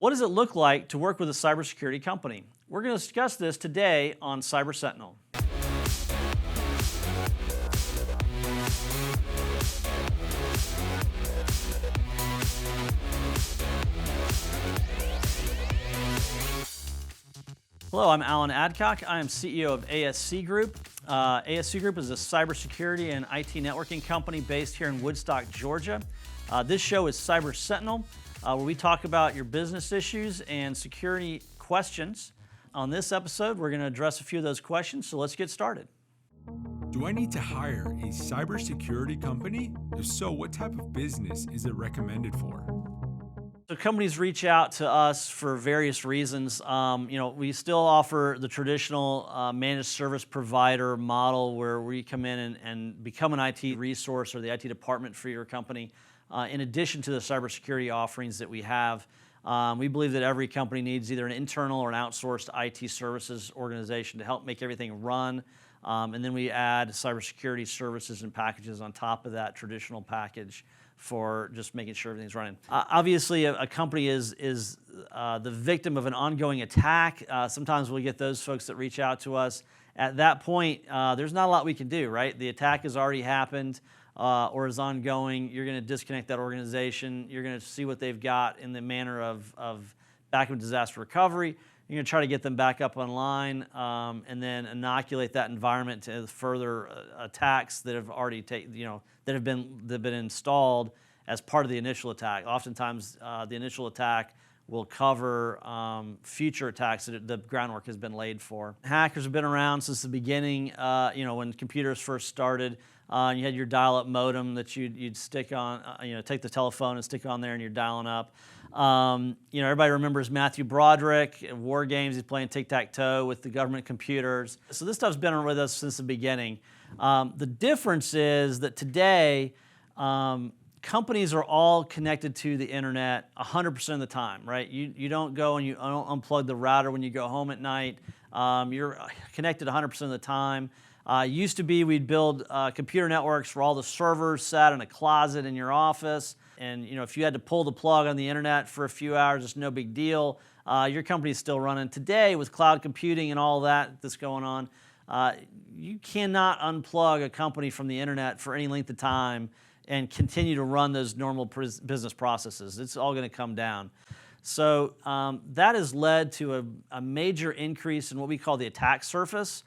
What does it look like to work with a cybersecurity company? We're going to discuss this today on Cyber Sentinel. Hello, I'm Alan Adcock. I am CEO of ASC Group. ASC Group is a cybersecurity and IT networking company based here in Woodstock, Georgia. This show is Cyber Sentinel, where we talk about your business issues and security questions. On this episode, we're going to address a few of those questions, so let's get started. Do I need to hire a cybersecurity company? If so, what type of business is it recommended for? So companies reach out to us for various reasons. We still offer the traditional managed service provider model where we come in and become an IT resource or the IT department for your company. In addition to the cybersecurity offerings that we have, we believe that every company needs either an internal or an outsourced IT services organization to help make everything run. And then we add cybersecurity services and packages on top of that traditional package for just making sure everything's running. Obviously, a company is the victim of an ongoing attack. Sometimes we'll get those folks that reach out to us. At that point, there's not a lot we can do, right? The attack has already happened or is ongoing. You're going to disconnect that organization. You're going to see what they've got in the manner of backup disaster recovery. You're going to try to get them back up online and then inoculate that environment to further attacks that have already that have been installed as part of the initial attack. Oftentimes, the initial attack will cover future attacks that the groundwork has been laid for. Hackers have been around since the beginning. When computers first started, you had your dial-up modem that you'd stick on. Take the telephone and stick on there, and you're dialing up. Everybody remembers Matthew Broderick, War Games. He's playing tic-tac-toe with the government computers. So this stuff's been with us since the beginning. The difference is that today, companies are all connected to the internet 100% of the time, right? You don't go and you don't unplug the router when you go home at night. You're connected 100% of the time. Used to be we'd build computer networks for all the servers sat in a closet in your office. And if you had to pull the plug on the internet for a few hours, it's no big deal. Your company's still running. Today, with cloud computing and all that's going on, you cannot unplug a company from the internet for any length of time and continue to run those normal business processes. It's all going to come down. So that has led to a major increase in what we call the attack surface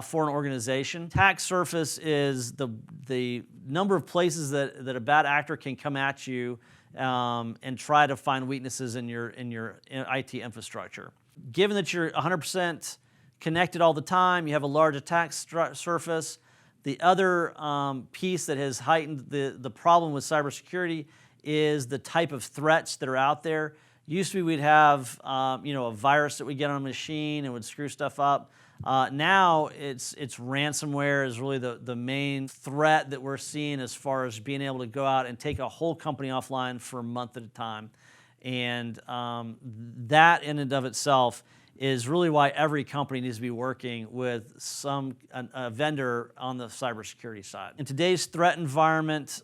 for an organization. Attack surface is the number of places that a bad actor can come at you and try to find weaknesses in your IT infrastructure. Given that you're 100% connected all the time, you have a large attack surface. The other piece that has heightened the problem with cybersecurity is the type of threats that are out there. Used to be we'd have a virus that we get on a machine and would screw stuff up. Now it's ransomware is really the main threat that we're seeing as far as being able to go out and take a whole company offline for a month at a time. And that in and of itself is really why every company needs to be working with a vendor on the cybersecurity side. In today's threat environment,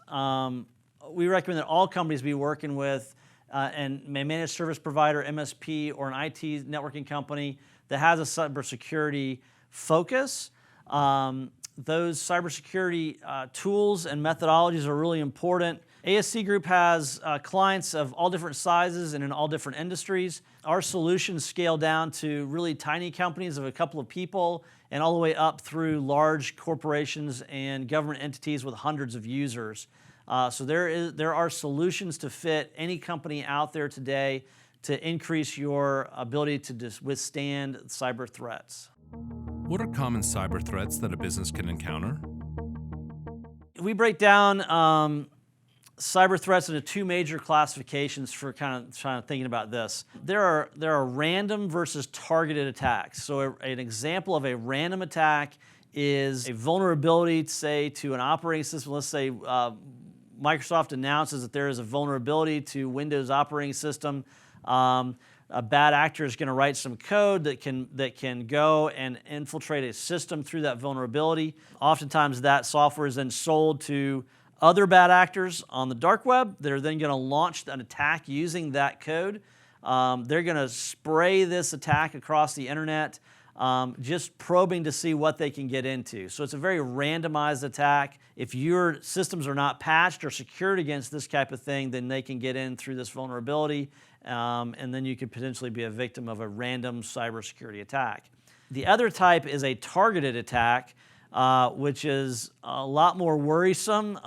we recommend that all companies be working with a managed service provider, MSP, or an IT networking company that has a cybersecurity focus. Those cybersecurity tools and methodologies are really important. ASC Group has clients of all different sizes and in all different industries. Our solutions scale down to really tiny companies of a couple of people and all the way up through large corporations and government entities with hundreds of users. So there are solutions to fit any company out there today to increase your ability to withstand cyber threats. What are common cyber threats that a business can encounter? We break down cyber threats into two major classifications for kind of thinking about this. There are random versus targeted attacks. So an example of a random attack is a vulnerability, say, to an operating system. Let's say Microsoft announces that there is a vulnerability to Windows operating system. A bad actor is going to write some code that can go and infiltrate a system through that vulnerability. Oftentimes that software is then sold to other bad actors on the dark web that are then going to launch an attack using that code. They're going to spray this attack across the internet, just probing to see what they can get into. So it's a very randomized attack. If your systems are not patched or secured against this type of thing, then they can get in through this vulnerability, and then you could potentially be a victim of a random cybersecurity attack. The other type is a targeted attack, which is a lot more worrisome.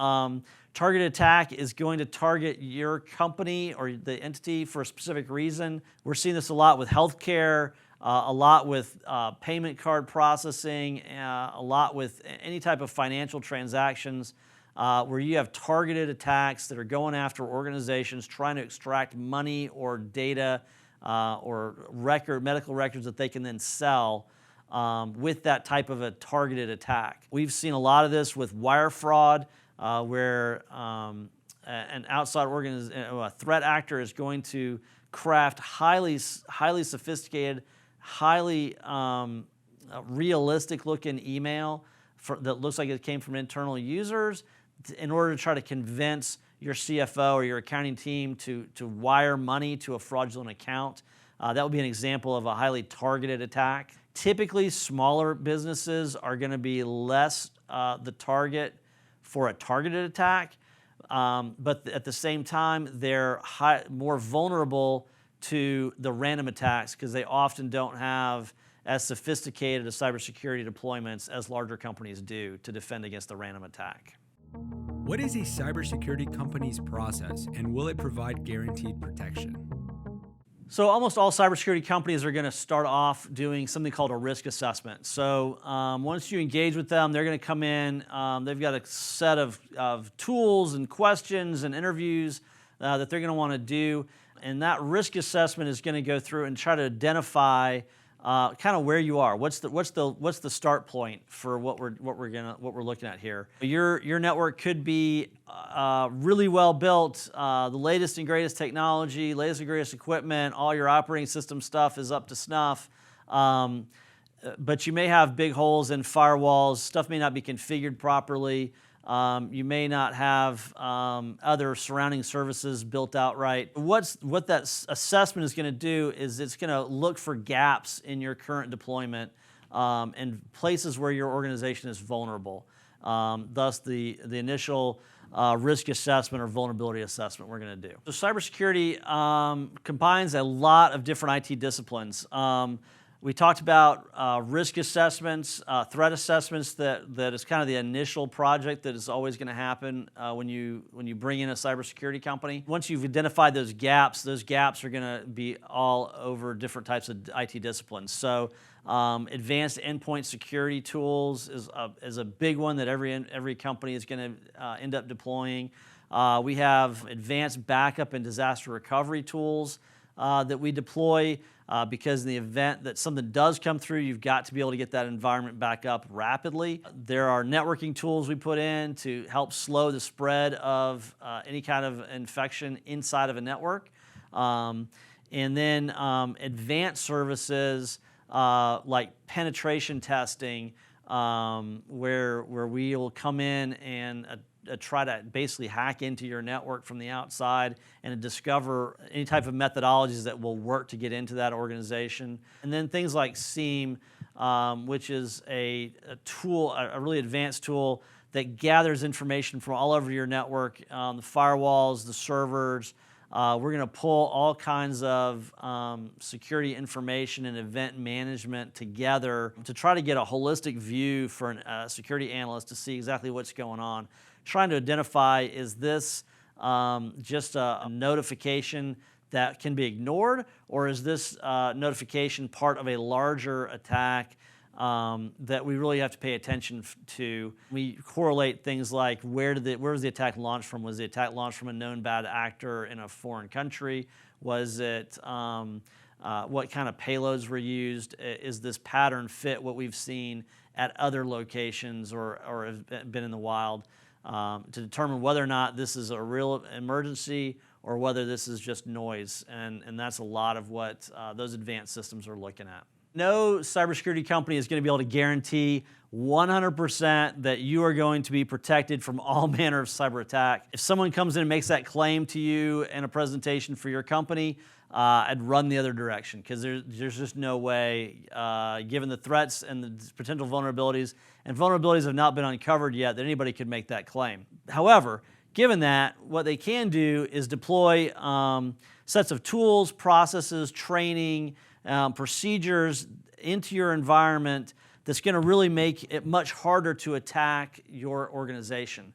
Targeted attack is going to target your company or the entity for a specific reason. We're seeing this a lot with healthcare, a lot with payment card processing, a lot with any type of financial transactions, where you have targeted attacks that are going after organizations trying to extract money or data or medical records that they can then sell with that type of a targeted attack. We've seen a lot of this with wire fraud, where an outside a threat actor is going to craft highly sophisticated, highly realistic-looking email that looks like it came from internal users in order to try to convince your CFO or your accounting team to wire money to a fraudulent account. That would be an example of a highly targeted attack. Typically, smaller businesses are going to be less the target for a targeted attack, but at the same time, they're more vulnerable to the random attacks because they often don't have as sophisticated a cybersecurity deployments as larger companies do to defend against the random attack. What is a cybersecurity company's process, and will it provide guaranteed protection? So almost all cybersecurity companies are going to start off doing something called a risk assessment. So once you engage with them, they're going to come in. They've got a set of tools and questions and interviews that they're going to want to do. And that risk assessment is going to go through and try to identify kind of where you are. What's the start point for what we're looking at here? Your network could be really well built, the latest and greatest technology, latest and greatest equipment. All your operating system stuff is up to snuff, but you may have big holes in firewalls. Stuff may not be configured properly. You may not have other surrounding services built out right. What that assessment is going to do is it's going to look for gaps in your current deployment and places where your organization is vulnerable. Thus, the initial risk assessment or vulnerability assessment we're going to do. So cybersecurity combines a lot of different IT disciplines. We talked about risk assessments, threat assessments. That is kind of the initial project that is always going to happen when you bring in a cybersecurity company. Once you've identified those gaps are going to be all over different types of IT disciplines. So advanced endpoint security tools is a big one that every company is going to end up deploying. We have advanced backup and disaster recovery tools that we deploy. Because in the event that something does come through, you've got to be able to get that environment back up rapidly. There are networking tools we put in to help slow the spread of any kind of infection inside of a network. And then advanced services like penetration testing, where we will come in and try to basically hack into your network from the outside and discover any type of methodologies that will work to get into that organization. And then things like SIEM, which is a tool, a really advanced tool that gathers information from all over your network, the firewalls, the servers. We're going to pull all kinds of security information and event management together to try to get a holistic view for a security analyst to see exactly what's going on. Trying to identify, is this just a notification that can be ignored, or is this notification part of a larger attack that we really have to pay attention to? We correlate things like where was the attack launched from? Was the attack launched from a known bad actor in a foreign country? Was it what kind of payloads were used? Is this pattern fit what we've seen at other locations or have been in the wild? To determine whether or not this is a real emergency or whether this is just noise. And that's a lot of what those advanced systems are looking at. No cybersecurity company is going to be able to guarantee 100% that you are going to be protected from all manner of cyber attack. If someone comes in and makes that claim to you in a presentation for your company, I'd run the other direction, because there's just no way, given the threats and the potential vulnerabilities, and vulnerabilities have not been uncovered yet, that anybody could make that claim. However, given that, what they can do is deploy sets of tools, processes, training, procedures into your environment that's going to really make it much harder to attack your organization.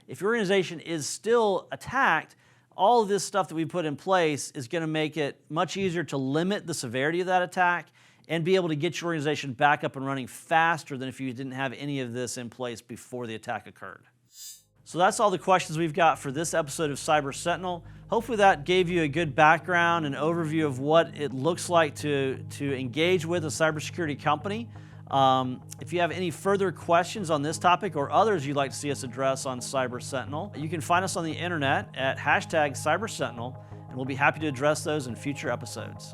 If your organization is still attacked, all of this stuff that we put in place is going to make it much easier to limit the severity of that attack and be able to get your organization back up and running faster than if you didn't have any of this in place before the attack occurred. So that's all the questions we've got for this episode of Cyber Sentinel. Hopefully that gave you a good background and overview of what it looks like to engage with a cybersecurity company. If you have any further questions on this topic or others you'd like to see us address on Cyber Sentinel, you can find us on the internet at #CyberSentinel, and we'll be happy to address those in future episodes.